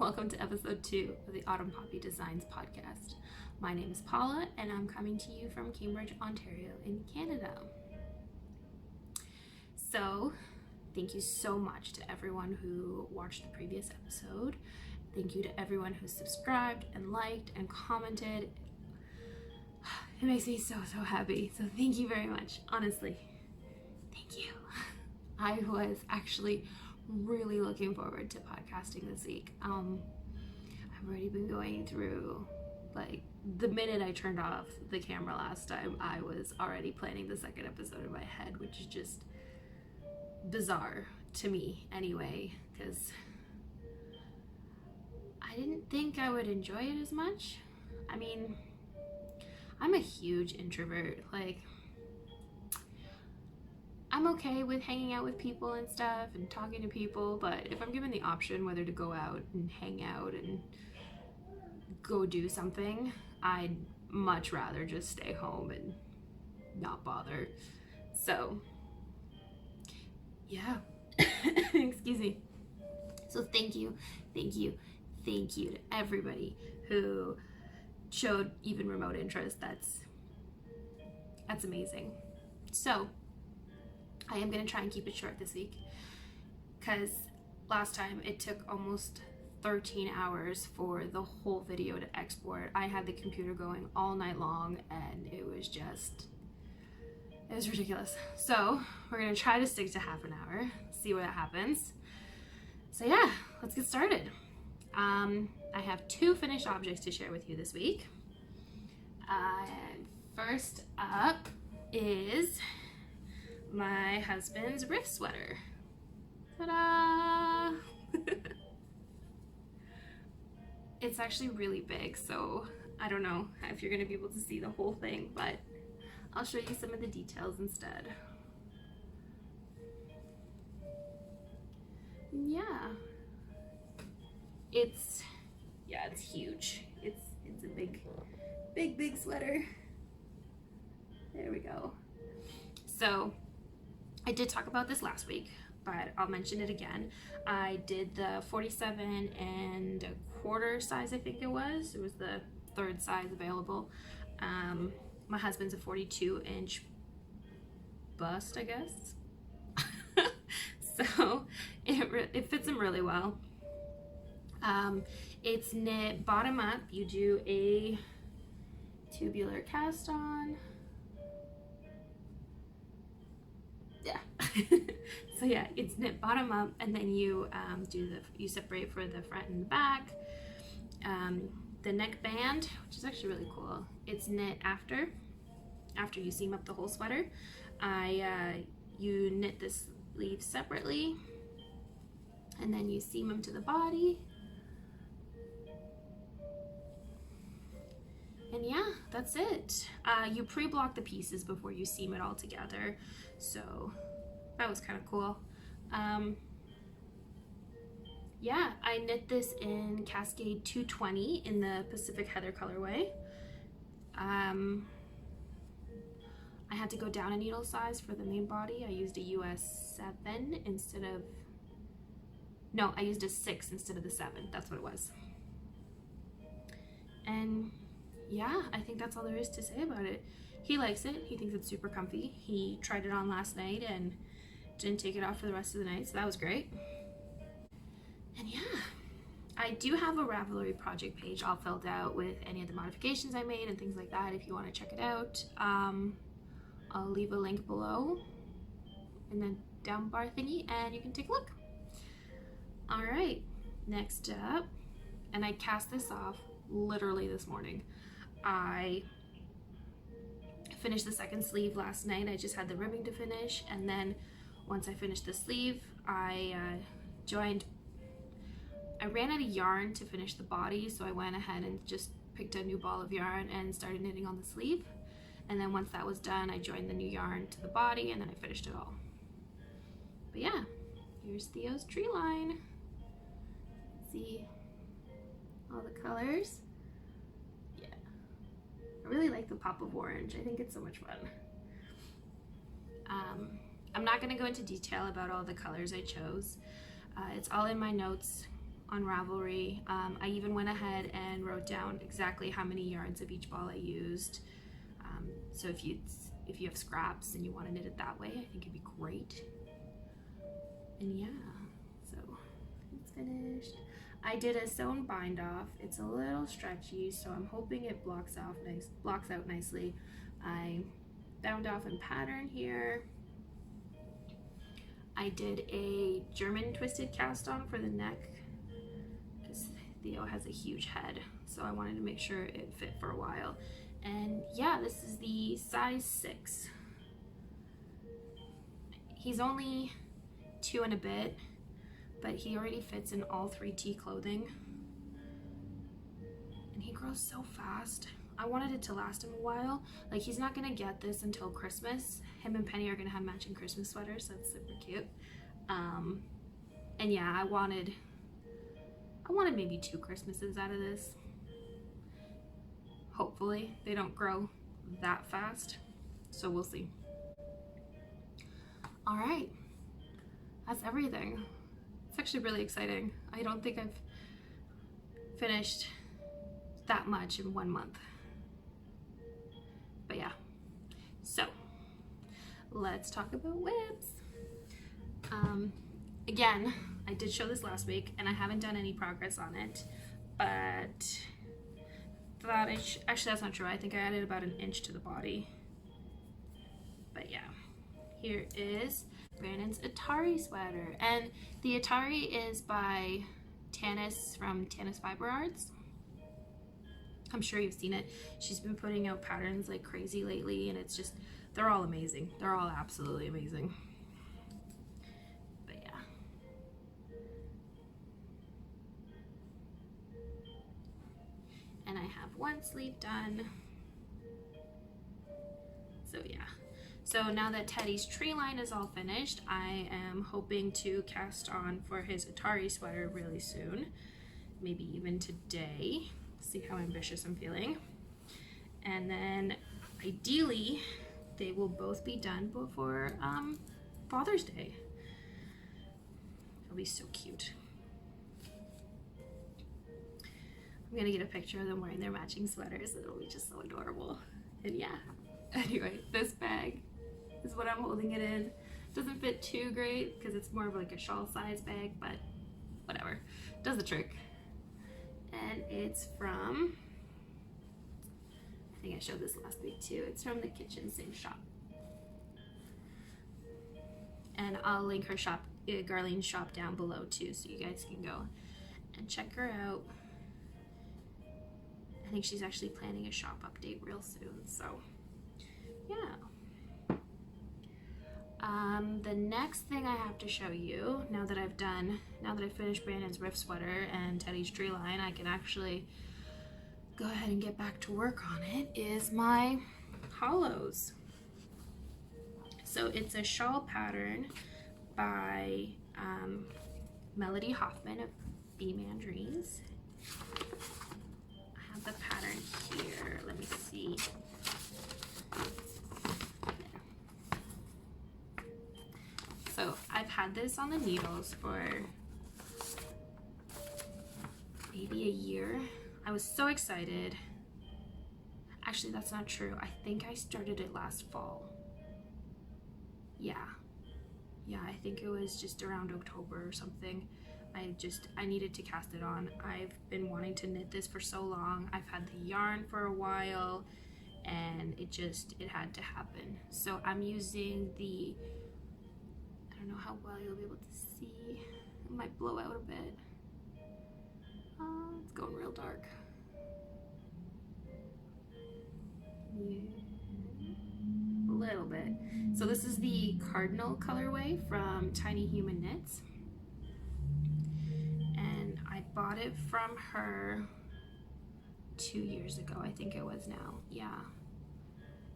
Welcome to episode 2 of the Autumn Poppy Designs podcast. My name is Paula and I'm coming to you from Cambridge, Ontario in Canada. So, thank you so much to everyone who watched the previous episode. Thank you to everyone who subscribed and liked and commented. It makes me so happy. So thank you very much. Honestly, thank you. I was actually really looking forward to podcasting this week. I've already been going through, like, the minute I turned off the camera last time, I was already planning the second episode in my head, which is just bizarre to me anyway, because I didn't think I would enjoy it as much. I mean, I'm a huge introvert. Like, I'm okay with hanging out with people and stuff and talking to people, but if I'm given the option whether to go out and hang out and go do something, I'd much rather just stay home and not bother. So, yeah. Excuse me. So thank you to everybody who showed even remote interest. That's amazing. So I am going to try and keep it short this week, because last time it took almost 13 hours for the whole video to export. I had the computer going all night long and it was ridiculous. So we're going to try to stick to half an hour, see what happens. So yeah, let's get started. I have 2 finished objects to share with you this week. First up is my husband's riff sweater. Ta-da! It's actually really big, so I don't know if you're going to be able to see the whole thing, but I'll show you some of the details instead. Yeah. It's huge. It's a big sweater. There we go. So I did talk about this last week, but I'll mention it again. I did the 47 and a quarter size, I think it was. It was the 3rd size available. My husband's a 42-inch bust, I guess. So it fits him really well. It's knit bottom up. You do a tubular cast on. Yeah. So yeah, it's knit bottom up, and then you you separate for the front and the back. The neck band, which is actually really cool, it's knit after you seam up the whole sweater. You knit the sleeves separately, and then you seam them to the body. And yeah, that's it. You pre-block the pieces before you seam it all together, so that was kind of cool. Yeah, I knit this in Cascade 220 in the Pacific Heather colorway. I had to go down a needle size for the main body. I used a US 7 instead of, no, I used a 6 instead of the 7. That's what it was. And yeah, I think that's all there is to say about it. He likes it. He thinks it's super comfy. He tried it on last night and didn't take it off for the rest of the night, so that was great. And yeah, I do have a Ravelry project page all filled out with any of the modifications I made and things like that if you want to check it out. I'll leave a link below in the down bar thingy and you can take a look. Alright, next up, and I cast this off literally this morning. I finished the second sleeve last night. I just had the ribbing to finish, and then once I finished the sleeve, I ran out of yarn to finish the body, so I went ahead and just picked a new ball of yarn and started knitting on the sleeve. And then once that was done, I joined the new yarn to the body, and then I finished it all. But yeah, here's Theo's Treeline. See all the colors. Yeah, I really like the pop of orange. I think it's so much fun. I'm not going to go into detail about all the colors I chose. It's all in my notes on Ravelry. I even went ahead and wrote down exactly how many yards of each ball I used. So if you have scraps and you want to knit it that way, I think it'd be great. And yeah, so it's finished. I did a sewn bind off. It's a little stretchy, so I'm hoping it blocks out nicely. I bound off in pattern here. I did a German twisted cast on for the neck because Theo has a huge head, so I wanted to make sure it fit for a while. And yeah, this is the size 6. He's only 2 and a bit, but he already fits in all 3T clothing. And he grows so fast. I wanted it to last him a while. Like, he's not gonna get this until Christmas. Him and Penny are gonna have matching Christmas sweaters, so that's super cute. And yeah, I wanted maybe 2 Christmases out of this. Hopefully they don't grow that fast, so we'll see. All right, that's everything. It's actually really exciting. I don't think I've finished that much in 1 month. But yeah, so let's talk about whips. Again, I did show this last week and I haven't done any progress on it, but thought actually that's not true. I think I added about 1 inch to the body. But yeah, here is Brandon's Atari sweater, and the Atari is by Tanis from Tanis Fibre Yarns. I'm sure you've seen it. She's been putting out patterns like crazy lately, and it's just, they're all amazing. They're all absolutely amazing. But yeah. And I have 1 sleeve done. So yeah. So now that Teddy's Treeline is all finished, I am hoping to cast on for his Atari sweater really soon. Maybe even today. See how ambitious I'm feeling. And then ideally they will both be done before Father's Day. It'll be so cute. I'm gonna get a picture of them wearing their matching sweaters. It'll be just so adorable. And yeah, anyway, this bag is what I'm holding it in. Doesn't fit too great because it's more of like a shawl size bag, but whatever, does the trick. And it's from, I think I showed this last week too, it's from the Kitchen Sink shop. And I'll link her shop, Garlene's shop, down below too, so you guys can go and check her out. I think she's actually planning a shop update real soon, so yeah. The next thing I have to show you, now that I've finished Brandon's Riff sweater and Teddy's Treeline, I can actually go ahead and get back to work on it, is my hollows. So it's a shawl pattern by Melody Hoffman of B-Man Dreams. I have the pattern here, let me see. So I've had this on the needles for maybe a year. I was so excited. Actually, that's not true. I think I started it last fall. Yeah, I think it was just around October or something. I needed to cast it on. I've been wanting to knit this for so long. I've had the yarn for a while and it had to happen. So I'm using the, I don't know how well you'll be able to see. It might blow out a bit. It's going real dark. Yeah. A little bit. So this is the Cardinal colorway from Tiny Human Knits. And I bought it from her 2 years ago, I think it was now. Yeah.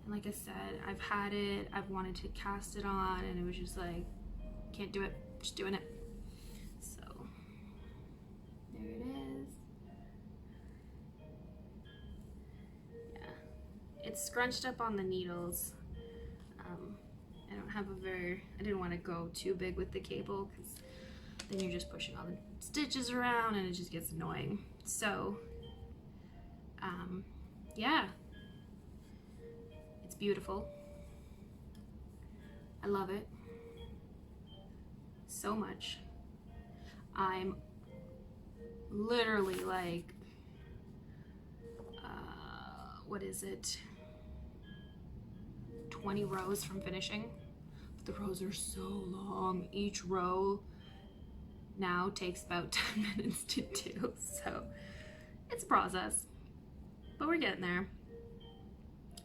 And like I said, I've had it, I've wanted to cast it on, and it was just like, can't do it, just doing it. So there it is. Yeah, it's scrunched up on the needles. I didn't want to go too big with the cable because then you're just pushing all the stitches around and it just gets annoying. So yeah, it's beautiful. I love it so much. I'm literally like, what is it? 20 rows from finishing. The rows are so long. Each row now takes about 10 minutes to do, so it's a process, but we're getting there.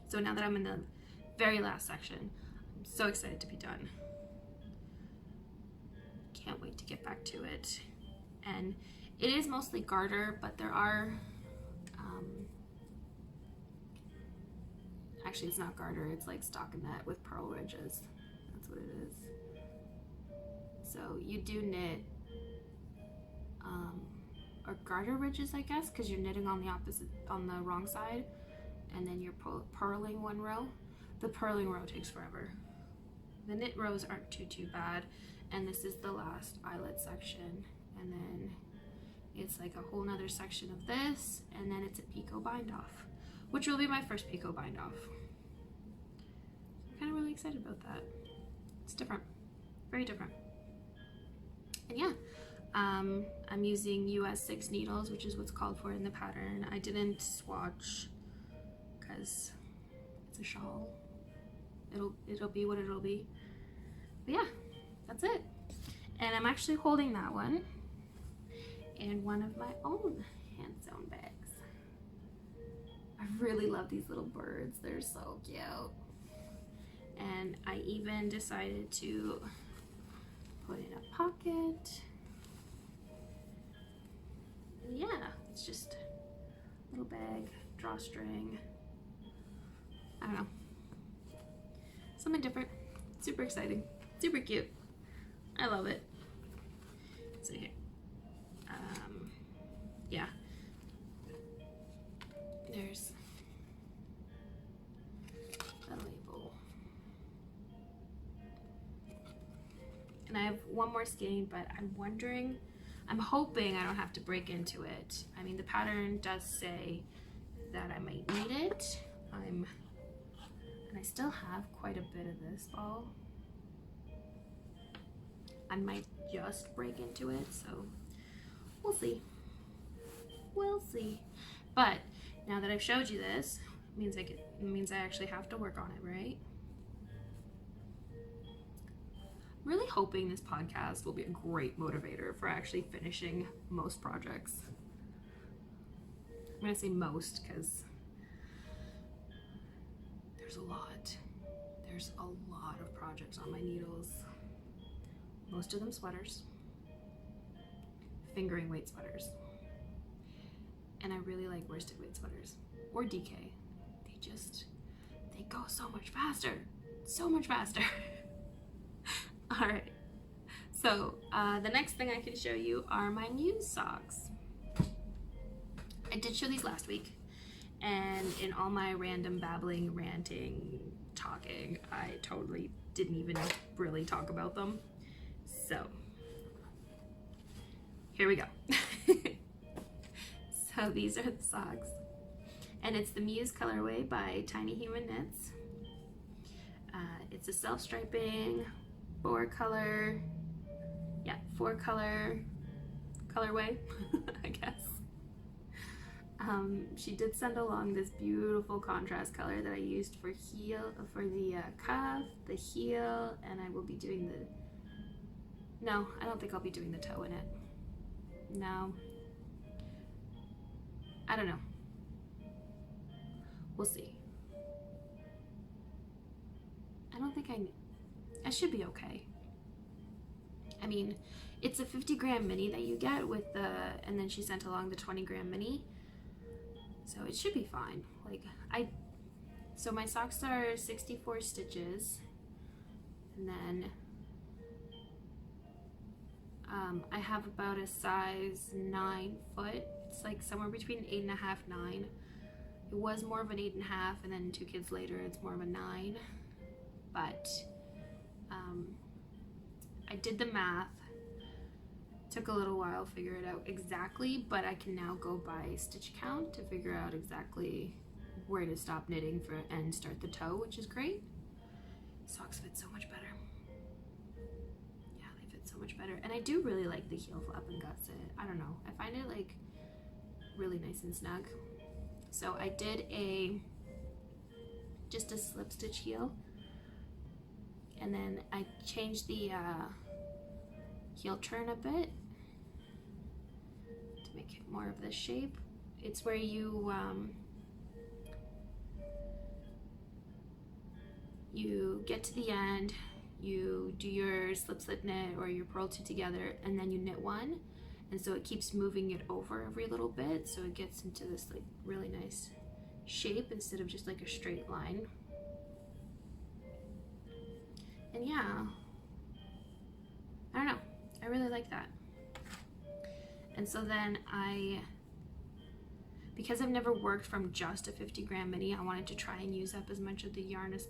So now that I'm in the very last section, I'm so excited to be done. Can't wait to get back to it. And it is mostly garter, but there are actually it's not garter, it's like stockinette with purl ridges. That's what it is. So you do knit or garter ridges, I guess, because you're knitting on the opposite, on the wrong side, and then you're purling one row. The purling row takes forever. The knit rows aren't too bad, and this is the last eyelet section, and then it's like a whole nother section of this, and then it's a picot bind off, which will be my first picot bind off. I'm kind of really excited about that. It's different, very different. And yeah, I'm using US 6 needles, which is what's called for in the pattern. I didn't swatch because it's a shawl. It'll be what it'll be. But yeah, that's it. And I'm actually holding that one in one of my own hand sewn bags. I really love these little birds. They're so cute. And I even decided to put in a pocket. And yeah, it's just a little bag, drawstring. I don't know. Something different. Super exciting. Super cute. I love it. So here. Yeah. There's a label. And I have one more skein, but I'm hoping I don't have to break into it. I mean, the pattern does say that I might need it. And I still have quite a bit of this ball. I might just break into it, so we'll see. We'll see. But now that I've showed you this, it means I actually have to work on it, right? I'm really hoping this podcast will be a great motivator for actually finishing most projects. I'm gonna say most because there's a lot. There's a lot of projects on my needles. Most of them sweaters, fingering weight sweaters. And I really like worsted weight sweaters or DK. They go so much faster, so much faster. All right, so the next thing I can show you are my Muse socks. I did show these last week, and in all my random babbling, ranting, talking, I totally didn't even really talk about them. So here we go. So these are the socks, and it's the Muse colorway by Tiny Human Knits. It's a self-striping, four color colorway, I guess. She did send along this beautiful contrast color that I used for the cuff, the heel, and I will be doing no, I don't think I'll be doing the toe in it. No. I don't know. We'll see. I don't think I should be okay. I mean, it's a 50 gram mini that you get with and then she sent along the 20 gram mini. So it should be fine. So my socks are 64 stitches, and then I have about a size 9 foot. It's like somewhere between 8.5, 9. It was more of an 8.5, and then 2 kids later, it's more of a 9. But I did the math, Took a little while to figure it out exactly, but I can now go by stitch count to figure out exactly where to stop knitting for and start the toe, which is great. Socks fit so much better. Yeah, they fit so much better. And I do really like the heel flap and gusset. I don't know, I find it like really nice and snug. So I did just a slip stitch heel, and then I changed the heel turn a bit to make it more of this shape. It's where you you get to the end, you do your slip knit or your purl two together, and then you knit one, and so it keeps moving it over every little bit, so it gets into this like really nice shape instead of just like a straight line. And yeah, I don't know, I really like that. And so then because I've never worked from just a 50 gram mini, I wanted to try and use up as much of the yarn as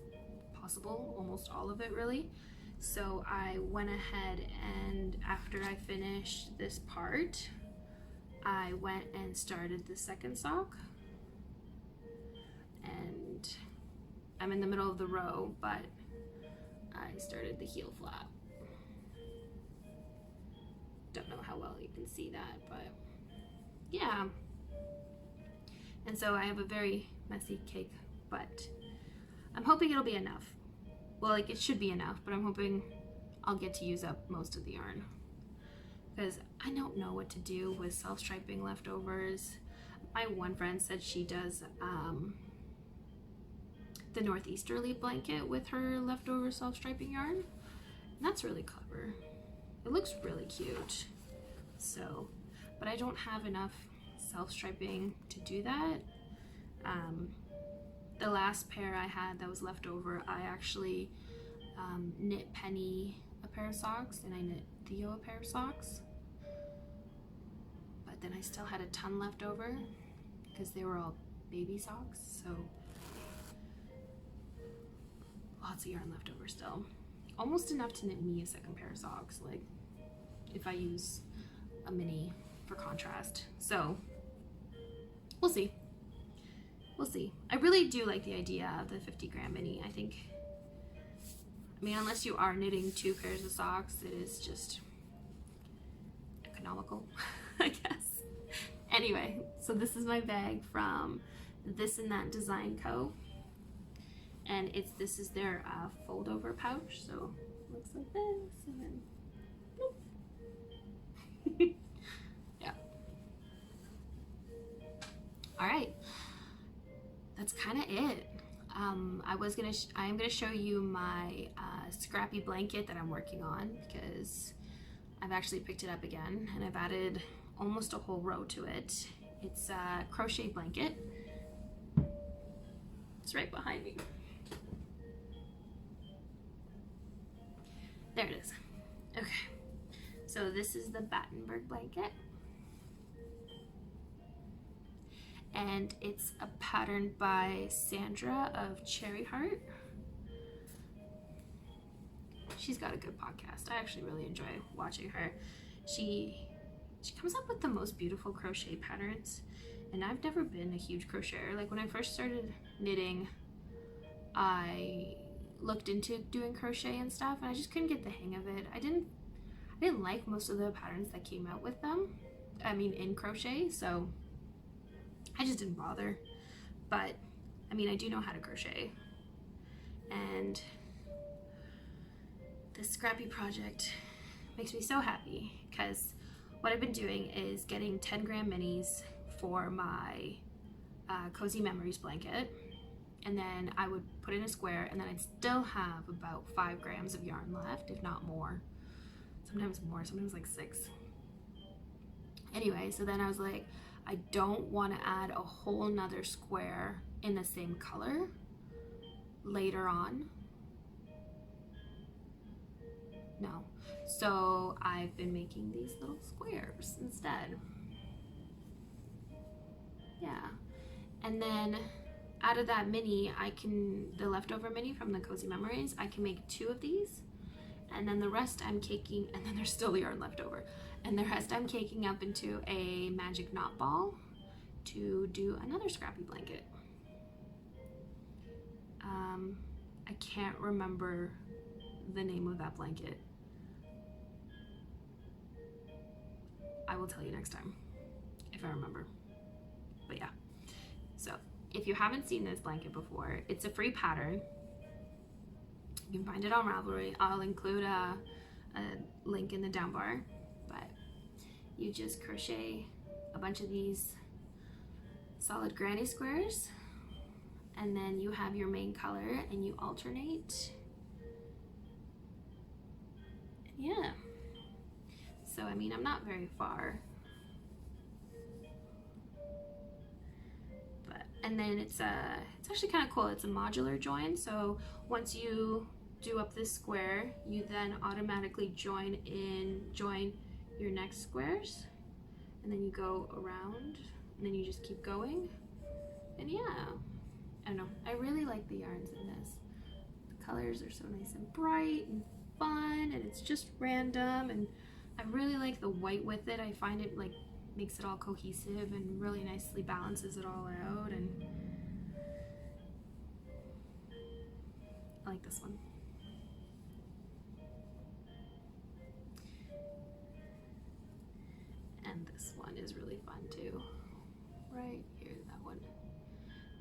possible, almost all of it really. So I went ahead, and after I finished this part, I went and started the second sock. And I'm in the middle of the row, but I started the heel flap. Don't know how well you can see that, but yeah. And so I have a very messy cake, but I'm hoping it'll be enough. Well, like it should be enough, but I'm hoping I'll get to use up most of the yarn, because I don't know what to do with self-striping leftovers. My one friend said she does the northeasterly blanket with her leftover self-striping yarn, and that's really clever. It looks really cute. So, but I don't have enough self-striping to do that. The last pair I had that was left over, I actually knit Penny a pair of socks, and I knit Theo a pair of socks. But then I still had a ton left over because they were all baby socks, so lots of yarn left over still. Almost enough to knit me a second pair of socks, like if I use a mini for contrast. So we'll see. We'll see. I really do like the idea of the 50 gram mini. I mean, unless you are knitting 2 pairs of socks, it is just economical, I guess. Anyway, so this is my bag from This and That Design Co. And this is their fold over pouch. So it looks like this, and then boop. Yeah. All right. That's kind of it. I am gonna show you my scrappy blanket that I'm working on, because I've actually picked it up again and I've added almost a whole row to it. It's a crochet blanket. It's right behind me. There it is. Okay, so this is the Battenberg blanket, and it's a pattern by Sandra of Cherry Heart. She's got a good podcast. I actually really enjoy watching her. She comes up with the most beautiful crochet patterns, and I've never been a huge crocheter. Like when I first started knitting, I looked into doing crochet and stuff, and I just couldn't get the hang of it. I didn't like most of the patterns that came out with them. I mean, in crochet, so I just didn't bother. But I mean, I do know how to crochet, and this scrappy project makes me so happy, because what I've been doing is getting 10 gram minis for my Cozy Memories blanket, and then I would put in a square, and then I'd still have about 5 grams of yarn left, if not more. Sometimes more, sometimes like 6. Anyway, so then I was like, I don't want to add a whole nother square in the same color later on. No. So I've been making these little squares instead. Yeah. And then out of that mini, the leftover mini from the Cozy Memories, I can make 2 of these. And then the rest I'm caking, and then there's still yarn left over. And the rest I'm caking up into a magic knot ball to do another scrappy blanket. I can't remember the name of that blanket. I will tell you next time if I remember. But yeah, so if you haven't seen this blanket before, it's a free pattern. You can find it on Ravelry. I'll include a link in the down bar, but you just crochet a bunch of these solid granny squares, and then you have your main color and you alternate. Yeah, so I mean, I'm not very far, but and then it's actually kind of cool. It's a modular join, so once you do up this square, you then automatically join your next squares, and then you go around, and then you just keep going. And yeah, I don't know, I really like the yarns in this. The colors are so nice and bright and fun, and it's just random, and I really like the white with it. I find it like makes it all cohesive and really nicely balances it all out, and I like this one. And this one is really fun too. Right here, that one.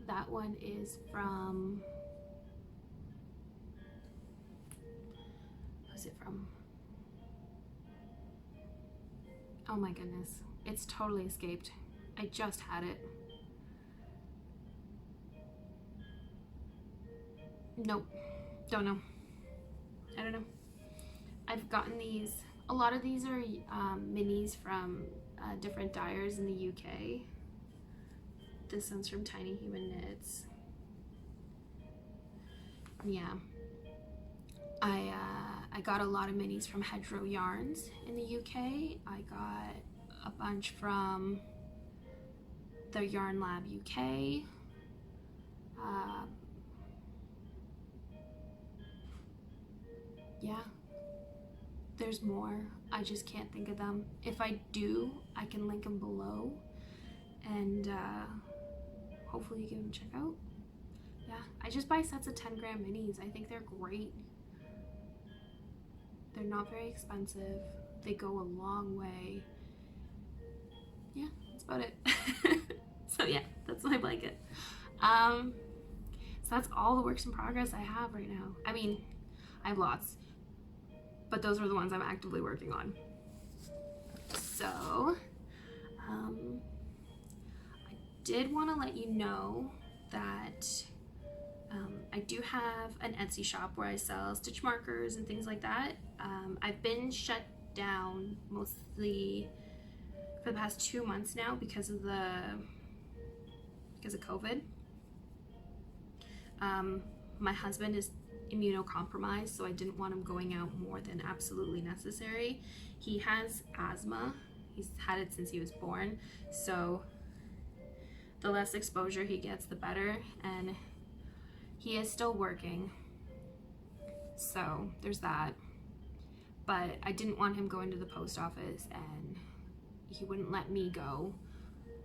That one is from, who's it from? Oh my goodness, it's totally escaped. I just had it. Nope, don't know. I don't know. I've gotten these, a lot of these are minis from different dyers in the UK. This one's from Tiny Human Knits. Yeah, I got a lot of minis from Hedgerow Yarns in the UK. I got a bunch from the Yarn Lab UK. Yeah, there's more. I just can't think of them. If I do, I can link them below, and hopefully you give them a check out. Yeah, I just buy sets of 10 gram minis. I think they're great. They're not very expensive. They go a long way. Yeah, that's about it. So yeah, that's my blanket. So that's all the works in progress I have right now. I mean, I have lots, but those are the ones I'm actively working on. So, I did want to let you know that I do have an Etsy shop where I sell stitch markers and things like that. I've been shut down mostly for the past 2 months now because of COVID. My husband is immunocompromised, so I didn't want him going out more than absolutely necessary. He has asthma. He's had it since he was born, so the less exposure he gets, the better, and he is still working, so there's that. But I didn't want him going to the post office, and he wouldn't let me go.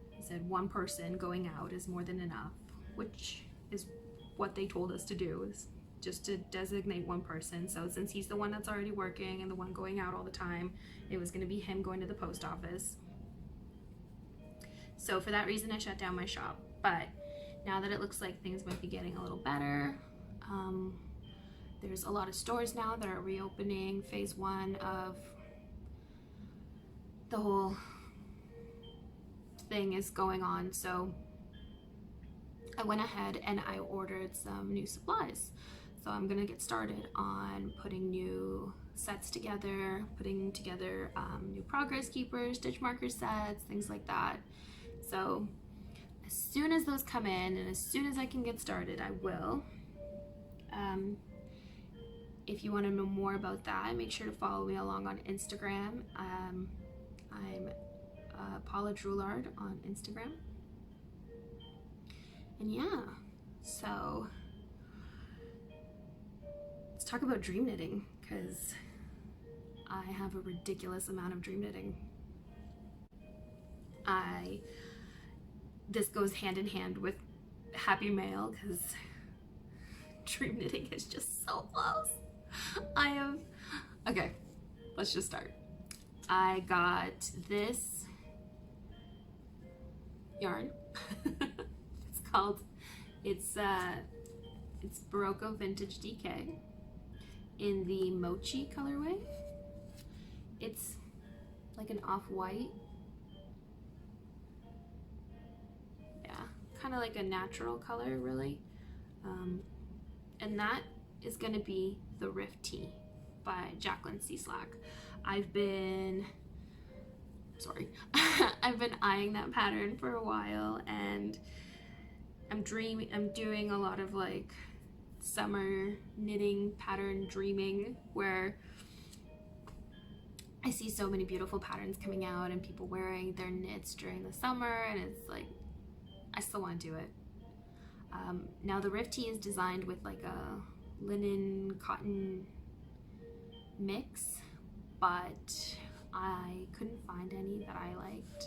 He said one person going out is more than enough, which is what they told us to do, is just to designate one person. So since he's the one that's already working and the one going out all the time, it was going to be him going to the post office. So for that reason, I shut down my shop. But now that it looks like things might be getting a little better, there's a lot of stores now that are reopening. Phase 1 of the whole thing is going on, so I went ahead and I ordered some new supplies. So I'm gonna get started on putting new sets together, putting together new progress keepers, stitch marker sets, things like that. So as soon as those come in and as soon as I can get started, I will. If you want to know more about that, make sure to follow me along on Instagram. I'm Paula Droulard on Instagram. And yeah, so let's talk about dream knitting, because I have a ridiculous amount of dream knitting. This goes hand in hand with Happy Mail because dream knitting is just so close. Okay, let's just start. I got this yarn. It's Barocco Vintage DK in the Mochi colorway. It's like an off-white. Yeah, kind of like a natural color, really. And that is going to be the Rift Tee by Jacqueline C. Slack. I've been eyeing that pattern for a while, and I'm doing a lot of like summer knitting pattern dreaming, where I see so many beautiful patterns coming out and people wearing their knits during the summer, and it's like, I still want to do it. Now the Rift Tee is designed with like a linen cotton mix, but I couldn't find any that I liked,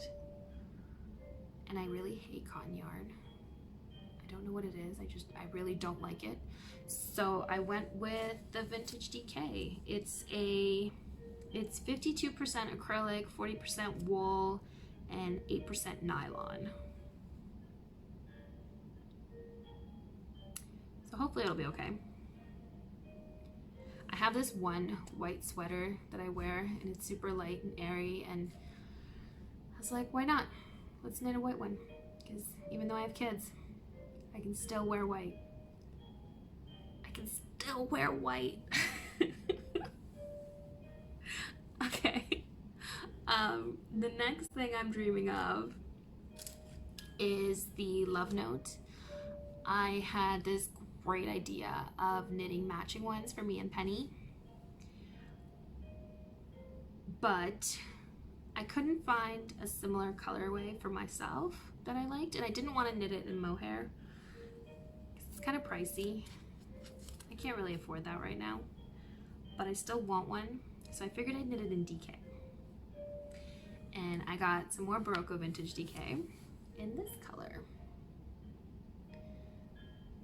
and I really hate cotton yarn. I don't know what it is, I really don't like it. So I went with the Vintage DK. It's 52% acrylic, 40% wool, and 8% nylon. So hopefully it'll be okay. I have this one white sweater that I wear, and it's super light and airy, and I was like, why not? Let's knit a white one, because even though I have kids, I can still wear white. I can still wear white. Okay. The next thing I'm dreaming of is the Love Note. I had this great idea of knitting matching ones for me and Penny, but I couldn't find a similar colorway for myself that I liked, and I didn't want to knit it in mohair because it's kind of pricey. I can't really afford that right now, but I still want one, so I figured I'd knit it in DK. And I got some more Barocco Vintage DK in this color.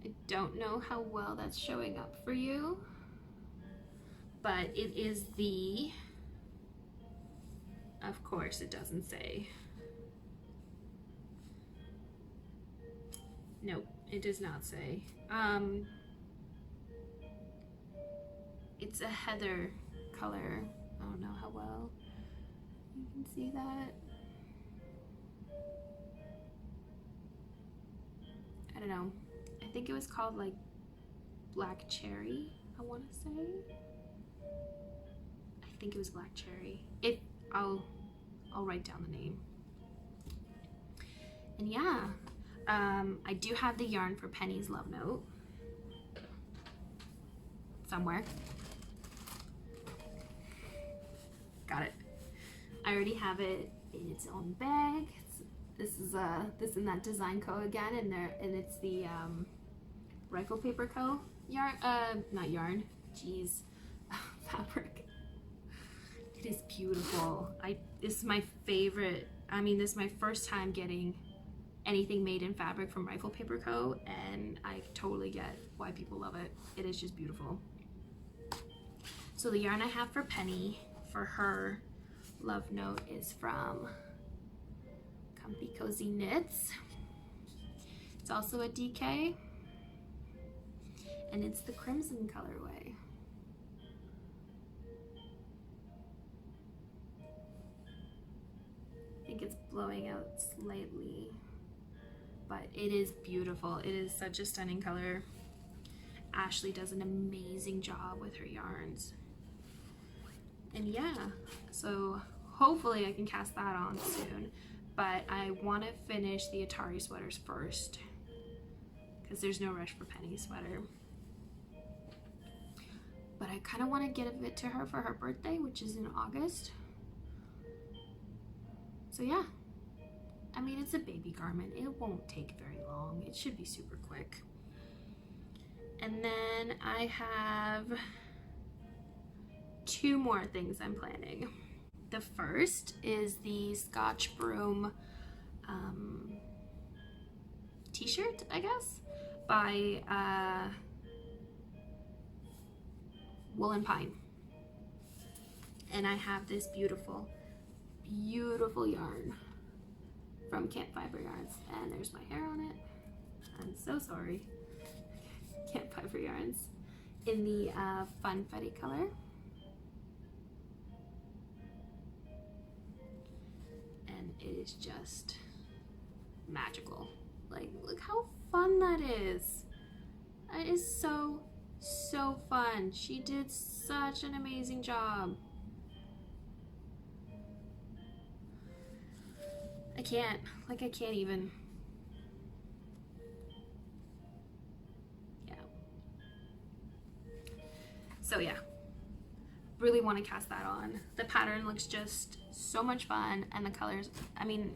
I don't know how well that's showing up for you, but it is the, of course it doesn't say. Nope, it does not say. It's a heather color. I don't know how well you can see that. I don't know. I think it was called like Black Cherry, I want to say. I think it was Black Cherry. I'll write down the name. And yeah, I do have the yarn for Penny's Love Note somewhere. Got it. I already have it in its own bag. This in that Design Co again, and it's the Rifle Paper Co yarn, not yarn, jeez, fabric. It is beautiful. This is my favorite. I mean, this is my first time getting anything made in fabric from Rifle Paper Co, and I totally get why people love it. It is just beautiful. So the yarn I have for Penny for her Love Note is from Comfy Cozy Knits. It's also a DK, and it's the crimson colorway. I think it's blowing out slightly, but it is beautiful. It is such a stunning color. Ashley does an amazing job with her yarns. And yeah, so hopefully I can cast that on soon, but I want to finish the Atari sweaters first because there's no rush for Penny's sweater. But I kind of want to give it to her for her birthday, which is in August. So yeah, I mean, it's a baby garment. It won't take very long. It should be super quick. And then I have 2 more things I'm planning. The first is the Scotch Broom t-shirt, I guess, by Wool and Pine. And I have this beautiful, beautiful yarn from Campfibre Yarns. And there's my hair on it. I'm so sorry. Campfibre Yarns in the Funfetti color. And it is just magical. Like, look how fun that is. It is so, so fun. She did such an amazing job. I can't even. Yeah. So yeah, really want to cast that on. The pattern looks just so much fun, and the colors, I mean,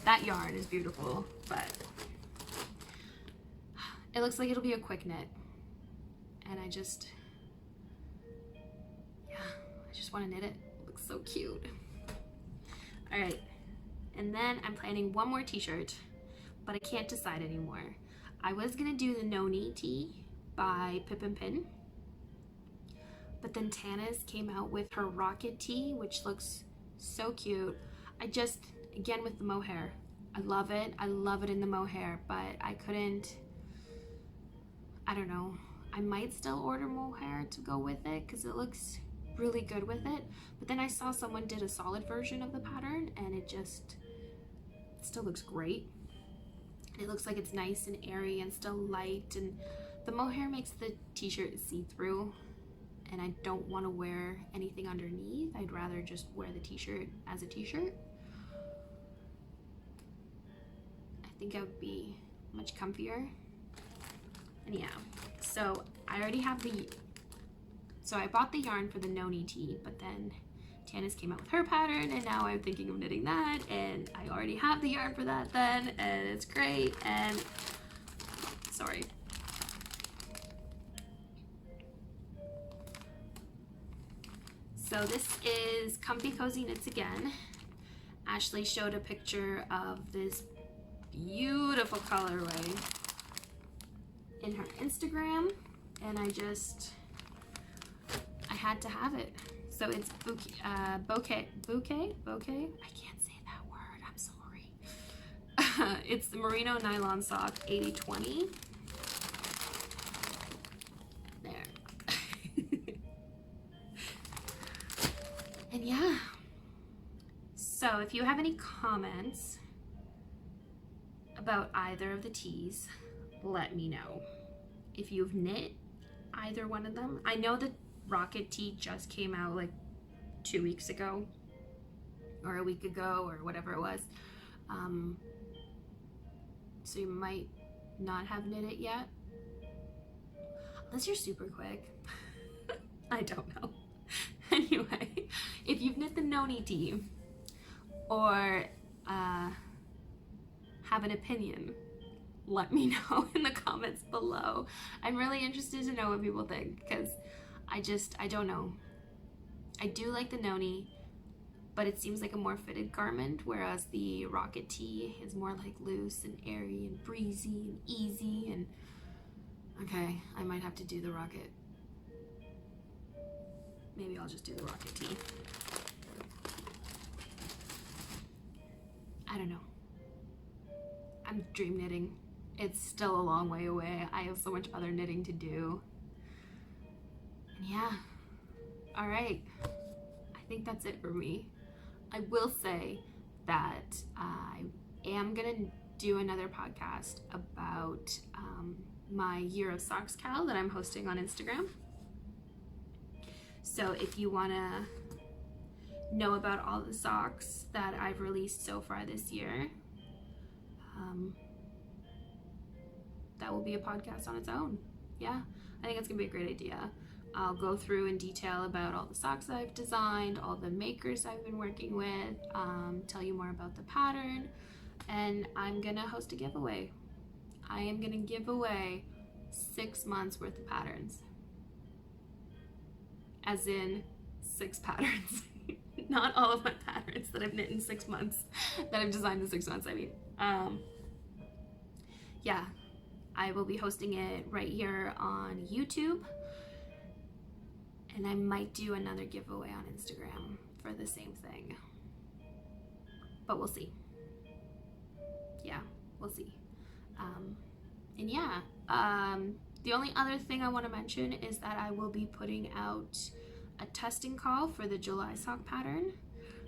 that yarn is beautiful, but it looks like it'll be a quick knit. And I just want to knit it. It looks so cute. All right. And then I'm planning one more t-shirt, but I can't decide anymore. I was gonna do the Noni Tee by Pip and Pin, but then Tanis came out with her Rocket Tee, which looks so cute. I just, again with the mohair, I love it in the mohair, but I couldn't, I don't know. I might still order mohair to go with it because it looks really good with it. But then I saw someone did a solid version of the pattern, and it still looks great. It looks like it's nice and airy and still light, and the mohair makes the t-shirt see-through, and I don't want to wear anything underneath. I'd rather just wear the t-shirt as a t-shirt. I think it would be much comfier. And yeah, so I already have so I bought the yarn for the Noni Tee, but then Tanis came out with her pattern, and now I'm thinking of knitting that, and I already have the yarn for that then, and it's great, and sorry. So this is Comfy Cozy Knits Again. Ashley showed a picture of this beautiful colorway in her Instagram, and I had to have it. So it's bouquet. I can't say that word, I'm sorry. It's the merino nylon sock 80/20. There. And yeah. So if you have any comments about either of the tees, let me know. If you've knit either one of them. I know the Rocket Tee just came out like 2 weeks ago or a week ago or whatever it was. So you might not have knit it yet. Unless you're super quick. I don't know. Anyway, if you've knit the Noni Tee or have an opinion, let me know in the comments below. I'm really interested to know what people think, because I don't know. I do like the Noni, but it seems like a more fitted garment, whereas the Rocket Tee is more like loose and airy and breezy and easy, and okay, I might have to do the Rocket. Maybe I'll just do the Rocket Tee. I don't know. I'm dream knitting. It's still a long way away. I have so much other knitting to do. And yeah, all right. I think that's it for me. I will say that I am gonna do another podcast about my Year of Socks Cal that I'm hosting on Instagram. So if you wanna know about all the socks that I've released so far this year, that will be a podcast on its own. Yeah, I think it's gonna be a great idea. I'll go through in detail about all the socks I've designed, all the makers I've been working with, tell you more about the pattern, and I'm gonna host a giveaway. I am gonna give away 6 months worth of patterns. As in 6 patterns. Not all of my patterns that I've knit in 6 months, that I've designed in 6 months. I mean, Yeah, I will be hosting it right here on YouTube, and I might do another giveaway on Instagram for the same thing, but we'll see. Yeah, we'll see. And yeah, the only other thing I want to mention is that I will be putting out a testing call for the July sock pattern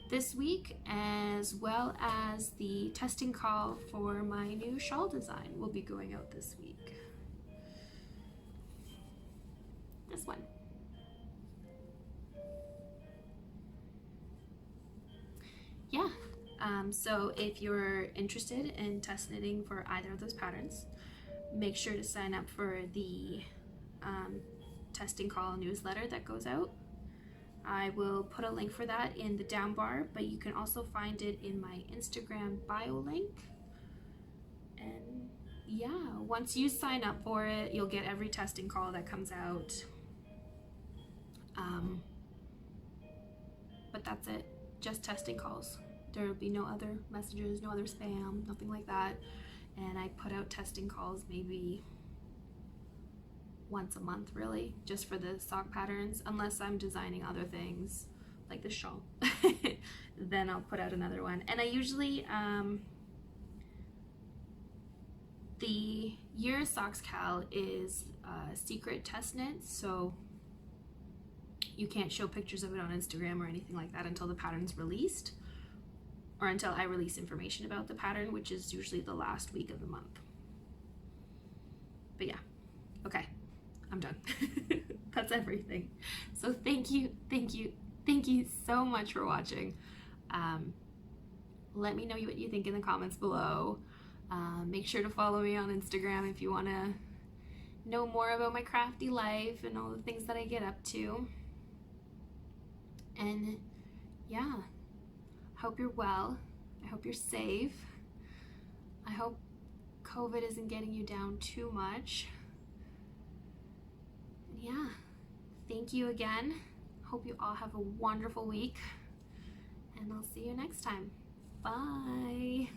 this week, as well as the testing call for my new shawl design will be going out this week. This one. Yeah, so if you're interested in test knitting for either of those patterns, make sure to sign up for the testing call newsletter that goes out. I will put a link for that in the down bar, but you can also find it in my Instagram bio link. And yeah, once you sign up for it, you'll get every testing call that comes out. But that's it, just testing calls. There will be no other messages, no other spam, nothing like that. And I put out testing calls maybe once a month, really, just for the sock patterns, unless I'm designing other things like the shawl. Then I'll put out another one. And I usually the Year Socks Cal is a secret test knit, so you can't show pictures of it on Instagram or anything like that until the pattern's released, or until I release information about the pattern, which is usually the last week of the month. But yeah, okay, I'm done. That's everything. So thank you so much for watching. Let me know what you think in the comments below. Make sure to follow me on Instagram if you want to know more about my crafty life and all the things that I get up to. And yeah, I hope you're well. I hope you're safe. I hope COVID isn't getting you down too much. And yeah, thank you again. Hope you all have a wonderful week, and I'll see you next time. Bye.